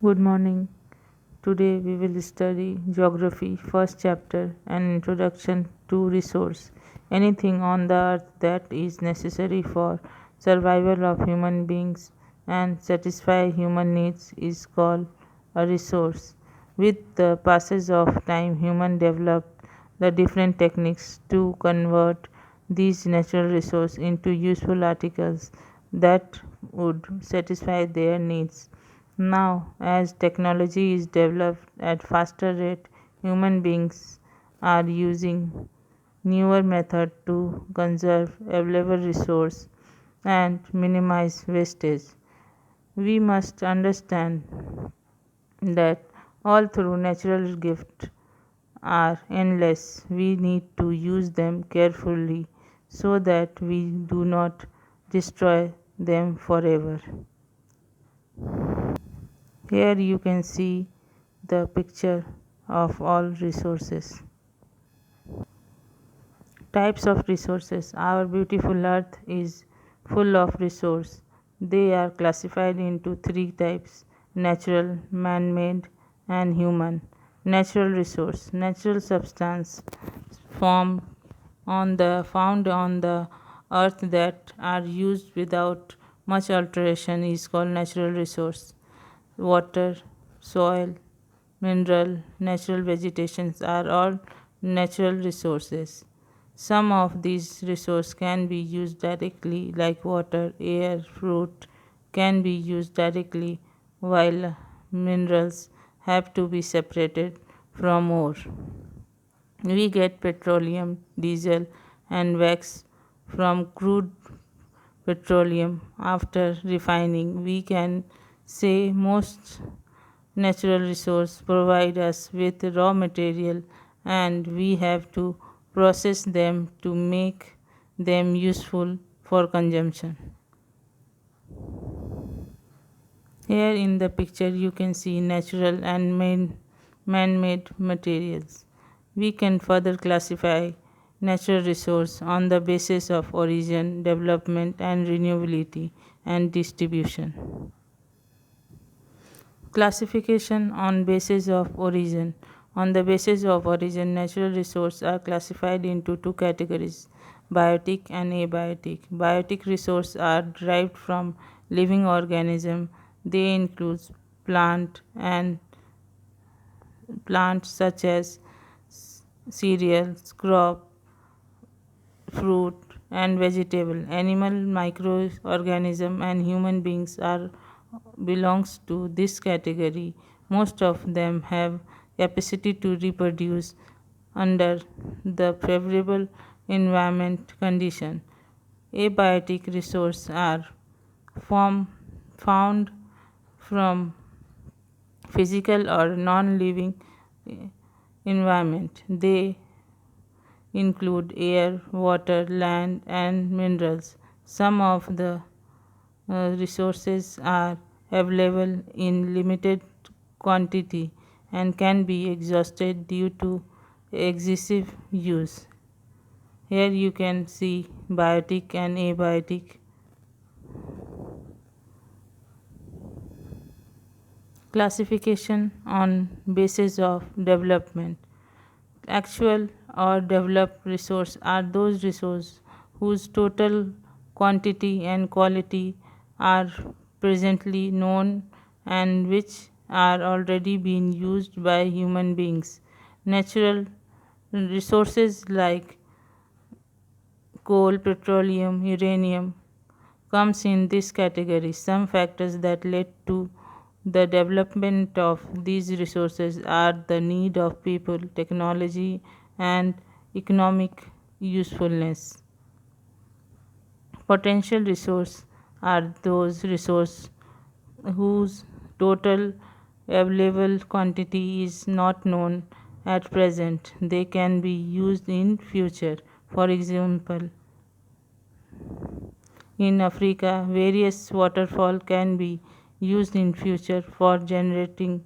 Good morning. Today we will study Geography, first chapter, an introduction to resource. Anything on the earth that is necessary for survival of human beings and satisfy human needs is called a resource. With the passage of time, human developed the different techniques to convert these natural resources into useful articles that would satisfy their needs. Now, as technology is developed at faster rate, human beings are using newer methods to conserve available resource and minimize wastage. We must understand that all through natural gifts are endless. We need to use them carefully so that we do not destroy them forever. Here you can see the picture of all resources. Types of resources. Our beautiful earth is full of resources. They are classified into three types: natural, man made, and human. Natural resource. Natural substance formed found on the earth that are used without much alteration is called natural resource. Water, soil, mineral, natural vegetations are all natural resources. Some of these resources can be used directly, like water, air, fruit can be used directly, while minerals have to be separated from ore. We get petroleum, diesel, and wax from crude petroleum. After refining, we can say most natural resources provide us with raw material and we have to process them to make them useful for consumption. Here in the picture you can see natural and man-made materials. We can further classify natural resource on the basis of origin, development and renewability and distribution. Classification on basis of origin. On the basis of origin, natural resources are classified into two categories: biotic and abiotic. Biotic resources are derived from living organisms. They include plant and plants such as cereals, crop, fruit, and vegetable. Animal microorganism and human beings are belongs to this category. Most of them have capacity to reproduce under the favorable environment condition. Abiotic resources are form, found from physical or non-living environment. They include air, water, land, and minerals. Some of the resources are available in limited quantity and can be exhausted due to excessive use. Here you can see biotic and abiotic. Classification on basis of development. Actual or developed resources are those resources whose total quantity and quality are presently known and which are already being used by human beings. Natural resources like coal, petroleum, uranium comes in this category. Some factors that led to the development of these resources are the need of people, technology, and economic usefulness. Potential resources are those resources whose total available quantity is not known at present. They can be used in future. For example, in Africa, various waterfall can be used in future for generating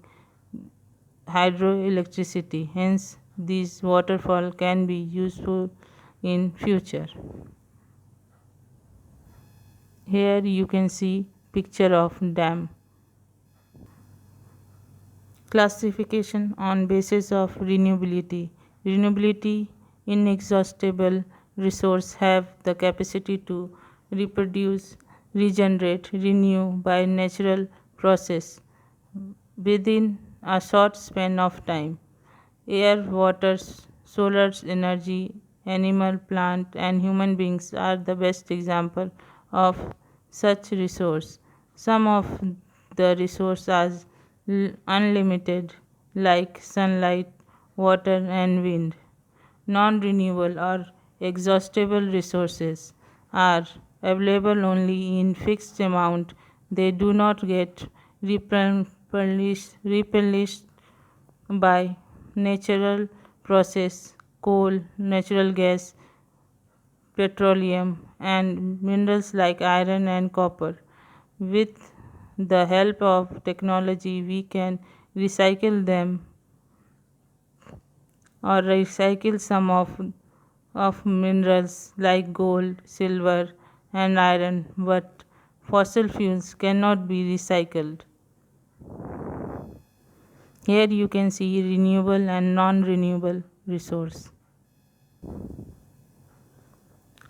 hydroelectricity. Hence, these waterfall can be useful in future. Here you can see picture of dam. Classification on basis of renewability. Renewability, inexhaustible resource have the capacity to reproduce, regenerate, renew by natural process within a short span of time. Air, water, solar energy, animal, plant, and human beings are the best example of such resource. Some of the resources are unlimited, like sunlight, water, and wind. Non-renewable or exhaustible resources are available only in fixed amount. They do not get replenished by natural process, coal, natural gas, petroleum, and minerals like iron and copper. With the help of technology, we can recycle them or recycle some of minerals like gold, silver, and iron, but fossil fuels cannot be recycled. Here you can see renewable and non-renewable resource.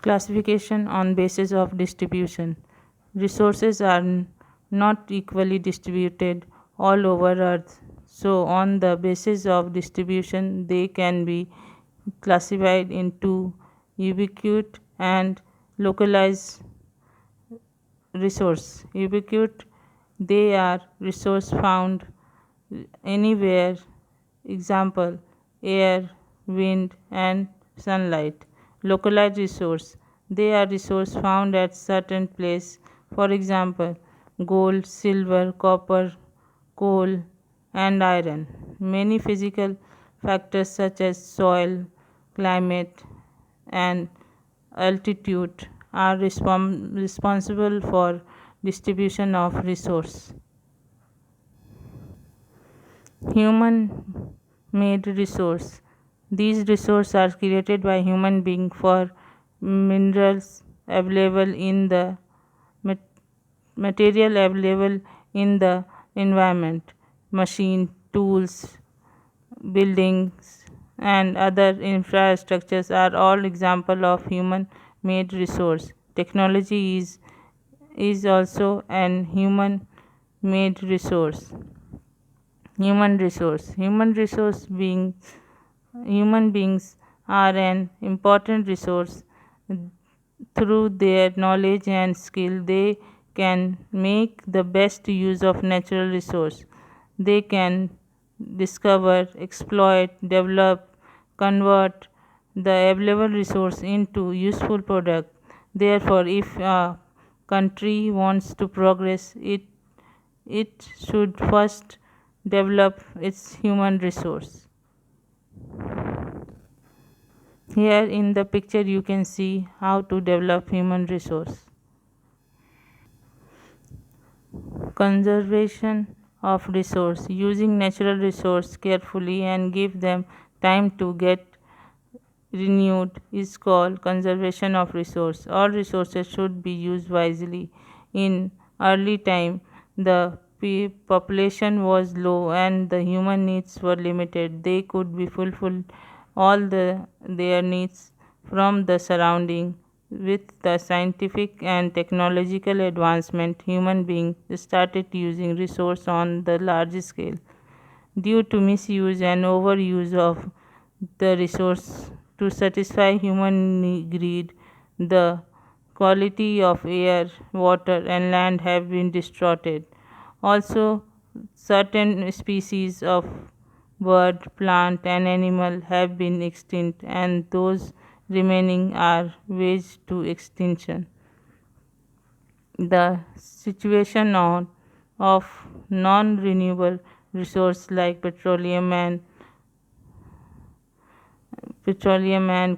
Classification on basis of distribution. Resources are not equally distributed all over Earth. So on the basis of distribution, they can be classified into ubiquitous and localized resource. Ubiquitous, they are resource found anywhere, example air, wind, and sunlight. Localized resource, they are resource found at certain place, for example gold, silver, copper, coal, and iron. Many physical factors such as soil, climate, and altitude are responsible for distribution of resource. Human made resource. These resources are created by human being for minerals available in the material available in the environment. Machine, tools, buildings, and other infrastructures are all example of human made resource. Technology is also an human made resource. Human beings are an important resource. Through their knowledge and skill, they can make the best use of natural resource. They can discover, exploit, develop, convert the available resource into useful product. Therefore, if a country wants to progress, it should first develop its human resource. Here in the picture you can see how to develop human resource. Conservation of resource. Using natural resource carefully and give them time to get renewed is called conservation of resource. All resources should be used wisely. In early time, the population was low and the human needs were limited. They could be fulfilled all their needs from the surrounding. With the scientific and technological advancement, human beings started using resource on the large scale. Due to misuse and overuse of the resource to satisfy human greed, the quality of air, water, and land have been distorted. Also, certain species of bird, plant, and animal have been extinct, and those remaining are verged to extinction. The situation of non-renewable resources like petroleum and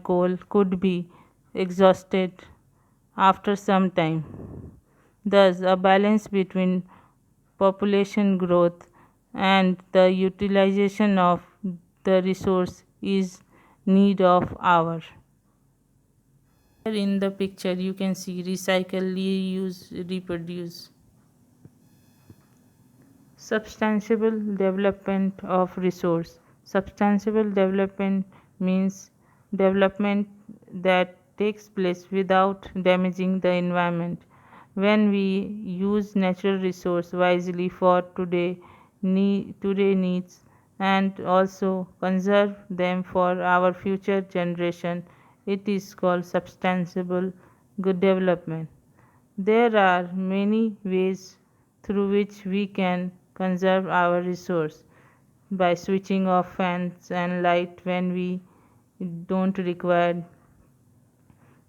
coal could be exhausted after some time. Thus, a balance between population growth and the utilization of the resource is need of hour. Here in the picture you can see recycle, reuse, reproduce. Substantial development of resource. Substantial development means development that takes place without damaging the environment. When we use natural resource wisely for today needs and also conserve them for our future generation, it is called substantial good development. There are many ways through which we can conserve our resource by switching off fans and light when we don't require,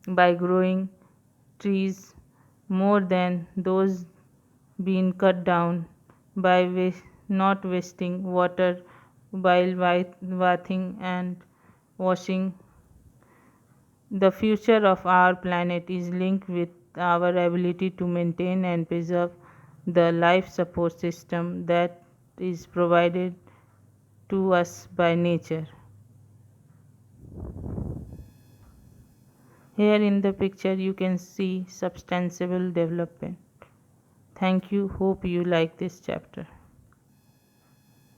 by growing trees more than those being cut down, by not wasting water while bathing and washing. The future of our planet is linked with our ability to maintain and preserve the life support system that is provided to us by nature. Here in the picture you can see substantial development. Thank you. Hope you like this chapter.